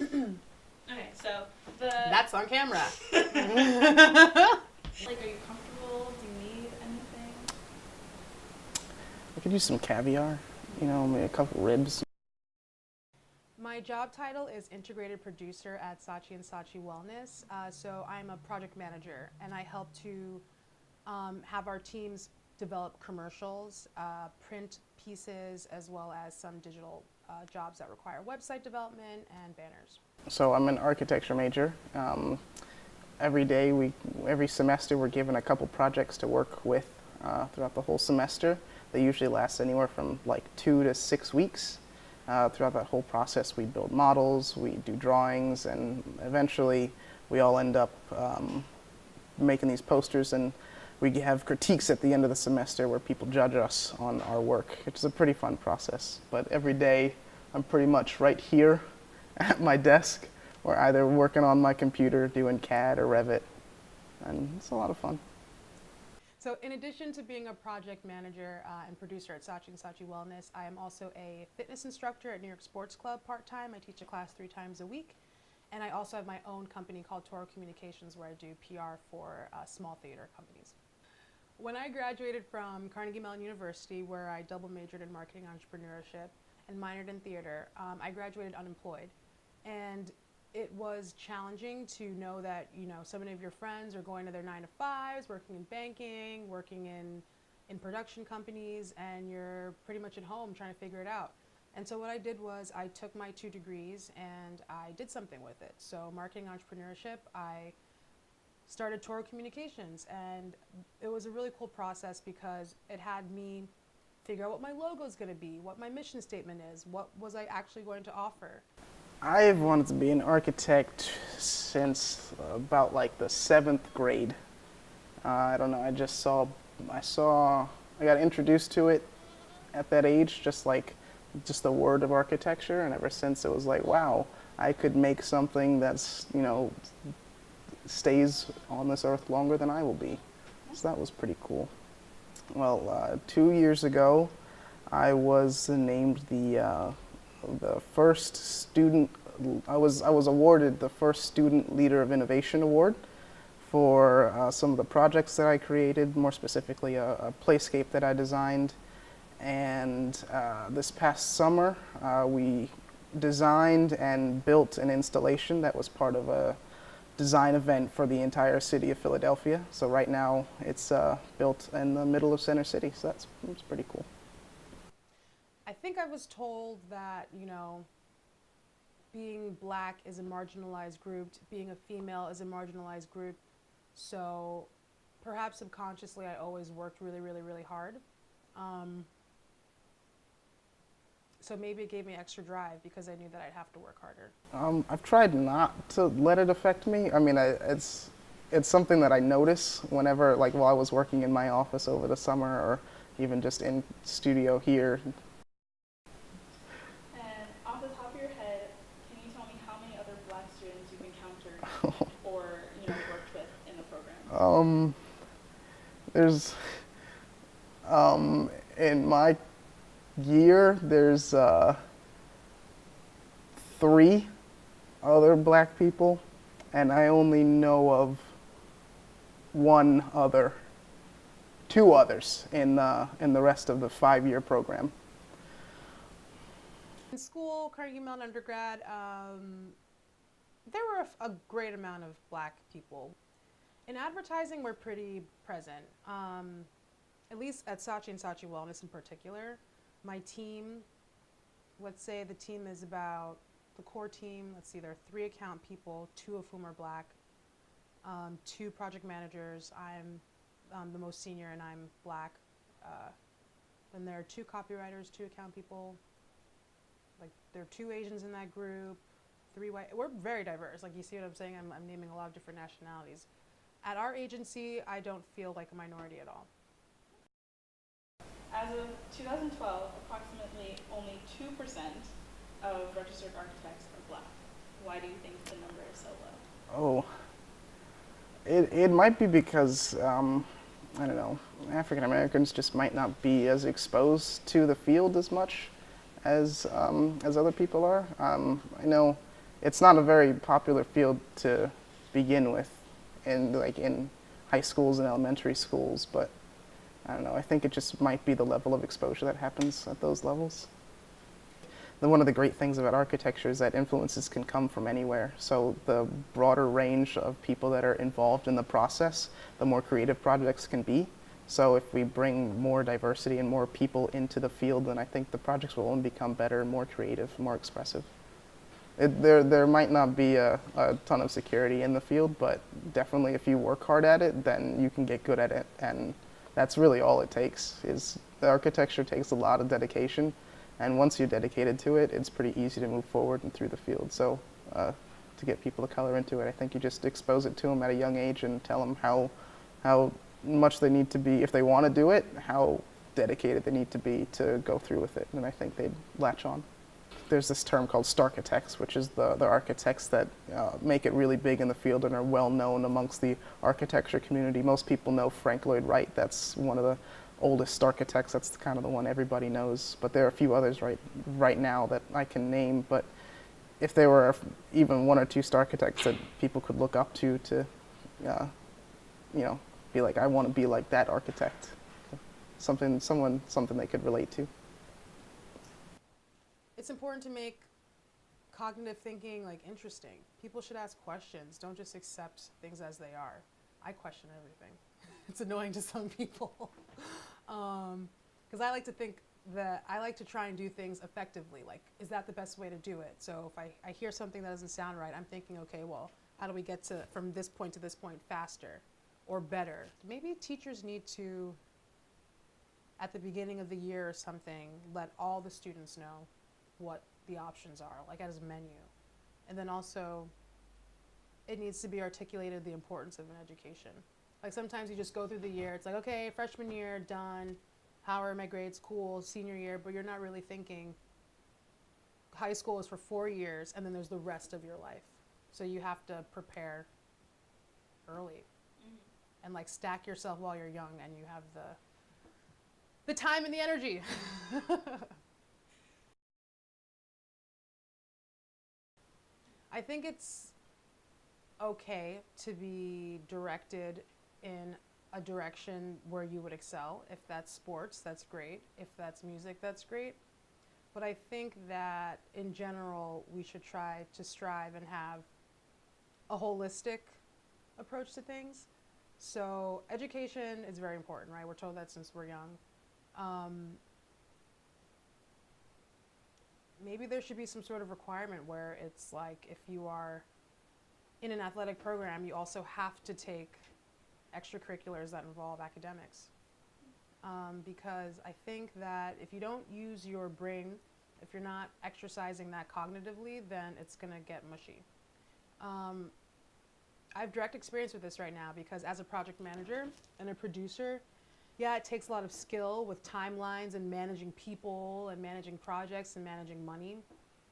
Okay, so the That's on camera. like, are you comfortable? Do you need anything? I could use some caviar, maybe a couple ribs. My job title is integrated producer at Saatchi & Saatchi Wellness. So I'm a project manager, and I help to have our teams develop commercials, print pieces, as well as some digital jobs that require website development and banners. So I'm an architecture major. Every semester, we're given a couple projects to work with throughout the whole semester. They usually last anywhere from like 2 to 6 weeks. Throughout that whole process, we build models, we do drawings, and eventually we all end up making these posters, and we have critiques at the end of the semester where people judge us on our work. It's a pretty fun process, but every day I'm pretty much right here at my desk, or either working on my computer doing CAD or Revit, and it's a lot of fun. So in addition to being a project manager and producer at Saatchi & Saatchi Wellness, I am also a fitness instructor at New York Sports Club part-time. I teach a class 3 times a week. And I also have my own company called Toro Communications, where I do PR for small theater companies. When I graduated from Carnegie Mellon University, where I double majored in marketing entrepreneurship and minored in theater, I graduated unemployed. And it was challenging to know that, so many of your friends are going to their 9-to-5s, working in banking, working in production companies, and you're pretty much at home trying to figure it out. And so what I did was I took my 2 degrees and I did something with it. So marketing entrepreneurship, I started Toro Communications, and it was a really cool process because it had me figure out what my logo is going to be, what my mission statement is, what was I actually going to offer. I've wanted to be an architect since about like the 7th grade. I don't know, I got introduced to it at that age, just the word of architecture, and ever since it was like, wow, I could make something that's, stays on this earth longer than I will be. So that was pretty cool. Well, 2 years ago, I was named the first student. I was awarded the first Student Leader of Innovation Award for some of the projects that I created, more specifically a playscape that I designed. And this past summer, we designed and built an installation that was part of a design event for the entire city of Philadelphia. So right now, it's built in the middle of Center City, so that's pretty cool. I think I was told that, being black is a marginalized group, being a female is a marginalized group. So perhaps subconsciously, I always worked really, really, really hard. So maybe it gave me extra drive because I knew that I'd have to work harder. I've tried not to let it affect me. I mean, it's something that I notice whenever, like while I was working in my office over the summer, or even just in studio here. And off the top of your head, can you tell me how many other black students you've encountered or worked with in the program? There's in my year, there's 3 other black people, and I only know of 2 others in the rest of the 5-year program. In school, Carnegie Mellon undergrad, there were a great amount of black people. In advertising, we're pretty present, at least at Saatchi & Saatchi Wellness in particular. My team, let's say the team is about, the core team, let's see, there are 3 account people, 2 of whom are black, 2 project managers. I'm the most senior and I'm black. Then there are 2 copywriters, 2 account people. Like there are 2 Asians in that group, 3 white. We're very diverse. Like you see what I'm saying? I'm naming a lot of different nationalities. At our agency, I don't feel like a minority at all. As of 2012, approximately only 2% of registered architects are black. Why do you think the number is so low? Oh, it might be because I don't know, African Americans just might not be as exposed to the field as much as other people are. I know it's not a very popular field to begin with in high schools and elementary schools, but I don't know, I think it just might be the level of exposure that happens at those levels. One of the great things about architecture is that influences can come from anywhere. So the broader range of people that are involved in the process, the more creative projects can be. So if we bring more diversity and more people into the field, then I think the projects will only become better, more creative, more expressive. There might not be a ton of security in the field, but definitely if you work hard at it, then you can get good at it. And that's really all it takes. Is the architecture takes a lot of dedication. And once you're dedicated to it, it's pretty easy to move forward and through the field. So to get people of color into it, I think you just expose it to them at a young age and tell them how much they need to be, if they want to do it, how dedicated they need to be to go through with it. And I think they'd latch on. There's this term called starchitects, which is the architects that make it really big in the field and are well known amongst the architecture community. Most people know Frank Lloyd Wright. That's one of the oldest architects. That's kind of the one everybody knows. But there are a few others right now that I can name. But if there were even one or two architects that people could look up to be like, I want to be like that architect. Something they could relate to. It's important to make cognitive thinking like interesting. People should ask questions. Don't just accept things as they are. I question everything. It's annoying to some people. Because I like to think that I like to try and do things effectively. Like, is that the best way to do it? So if I hear something that doesn't sound right, I'm thinking, okay, well, how do we get from this point to this point faster or better? Maybe teachers need to, at the beginning of the year or something, let all the students know what the options are, like as a menu. And then also, it needs to be articulated the importance of an education. Like sometimes you just go through the year, it's like, okay, freshman year, done. How are my grades? Cool. Senior year, but you're not really thinking high school is for 4 years and then there's the rest of your life. So you have to prepare early and like stack yourself while you're young and you have the time and the energy. I think it's okay to be directed in a direction where you would excel. If that's sports, that's great. If that's music, that's great. But I think that in general, we should try to strive and have a holistic approach to things. So education is very important, right? We're told that since we're young. Maybe there should be some sort of requirement where it's like if you are in an athletic program, you also have to take extracurriculars that involve academics. Because I think that if you don't use your brain, if you're not exercising that cognitively, then it's going to get mushy. I have direct experience with this right now because as a project manager and a producer, yeah, it takes a lot of skill with timelines and managing people and managing projects and managing money.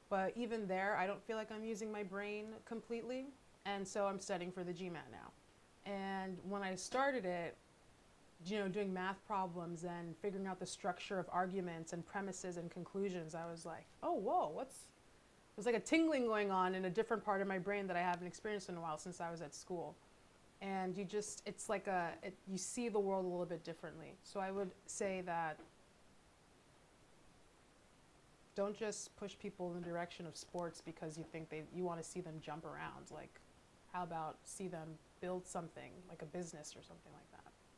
But even there, I don't feel like I'm using my brain completely. And so I'm studying for the GMAT now. And when I started it, doing math problems and figuring out the structure of arguments and premises and conclusions, I was like, oh, whoa, there's like a tingling going on in a different part of my brain that I haven't experienced in a while since I was at school. And it's like you see the world a little bit differently. So I would say that don't just push people in the direction of sports because you think you want to see them jump around. Like, how about see them build something, like a business or something like that?